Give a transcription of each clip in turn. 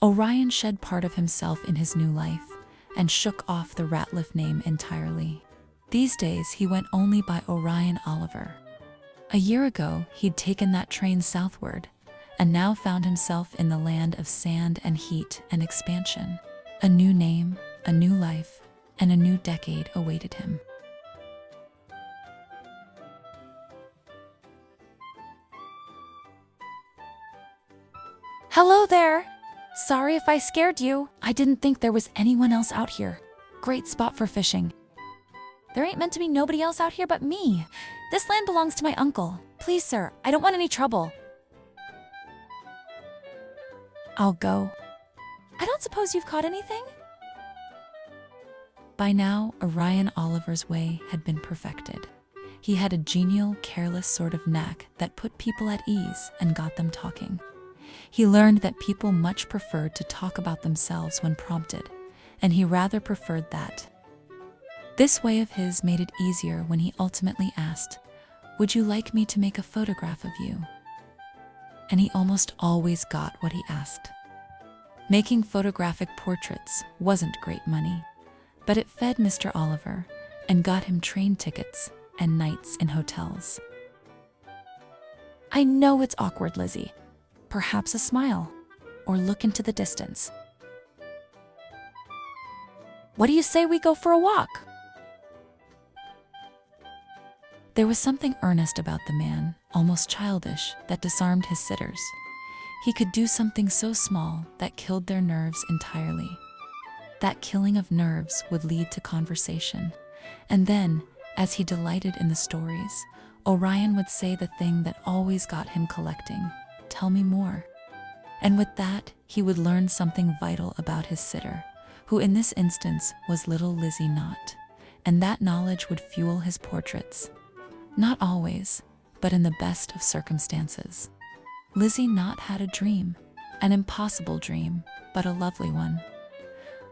Orion shed part of himself in his new life and shook off the Ratliff name entirely. These days, he went only by Orion Oliver. A year ago, he'd taken that train southward and now found himself in the land of sand and heat and expansion. A new name, a new life, and a new decade awaited him. Hello there! Sorry if I scared you. I didn't think there was anyone else out here. Great spot for fishing. There ain't meant to be nobody else out here but me. This land belongs to my uncle. Please, sir, I don't want any trouble. I'll go. I don't suppose you've caught anything? By now, Orion Oliver's way had been perfected. He had a genial, careless sort of knack that put people at ease and got them talking. He learned that people much preferred to talk about themselves when prompted, and he rather preferred that. This way of his made it easier when he ultimately asked, "Would you like me to make a photograph of you?" And he almost always got what he asked. Making photographic portraits wasn't great money, but it fed Mr. Oliver and got him train tickets and nights in hotels. I know it's awkward, Lizzie. Perhaps a smile, or look into the distance. What do you say we go for a walk? There was something earnest about the man, almost childish, that disarmed his sitters. He could do something so small that killed their nerves entirely. That killing of nerves would lead to conversation. And then, as he delighted in the stories, Orion would say the thing that always got him collecting, "Tell me more." And with that, he would learn something vital about his sitter, who in this instance was little Lizzie Knott, and that knowledge would fuel his portraits. Not always, but in the best of circumstances. Lizzie Knott had a dream, an impossible dream, but a lovely one.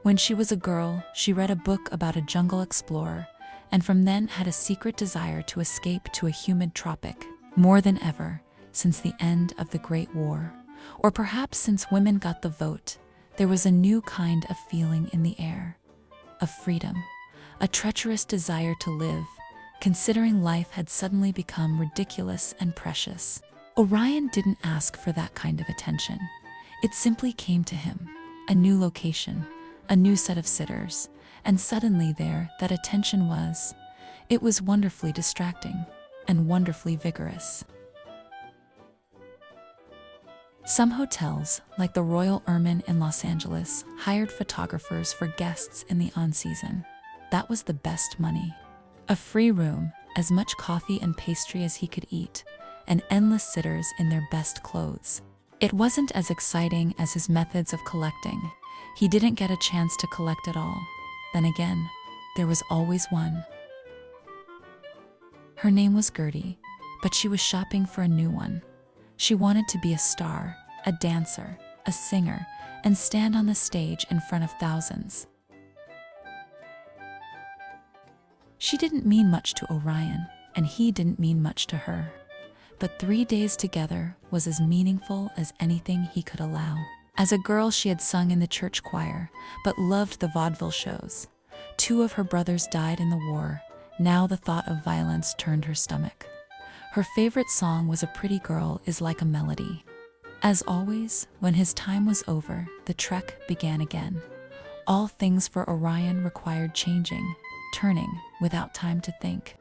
When she was a girl, she read a book about a jungle explorer, and from then had a secret desire to escape to a humid tropic, more than ever, since the end of the Great War, or perhaps since women got the vote. There was a new kind of feeling in the air, of freedom, a treacherous desire to live, considering life had suddenly become ridiculous and precious. Orion didn't ask for that kind of attention. It simply came to him, a new location, a new set of sitters, and suddenly there that attention was. It was wonderfully distracting and wonderfully vigorous. Some hotels, like the Royal Ermine in Los Angeles, hired photographers for guests in the on-season. That was the best money. A free room, as much coffee and pastry as he could eat, and endless sitters in their best clothes. It wasn't as exciting as his methods of collecting. He didn't get a chance to collect at all. Then again, there was always one. Her name was Gertie, but she was shopping for a new one. She wanted to be a star, a dancer, a singer, and stand on the stage in front of thousands. She didn't mean much to Orion, and he didn't mean much to her. But 3 days together was as meaningful as anything he could allow. As a girl, she had sung in the church choir, but loved the vaudeville shows. 2 of her brothers died in the war. Now the thought of violence turned her stomach. Her favorite song was "A Pretty Girl Is Like a Melody." As always, when his time was over, the trek began again. All things for Orion required changing, turning, without time to think.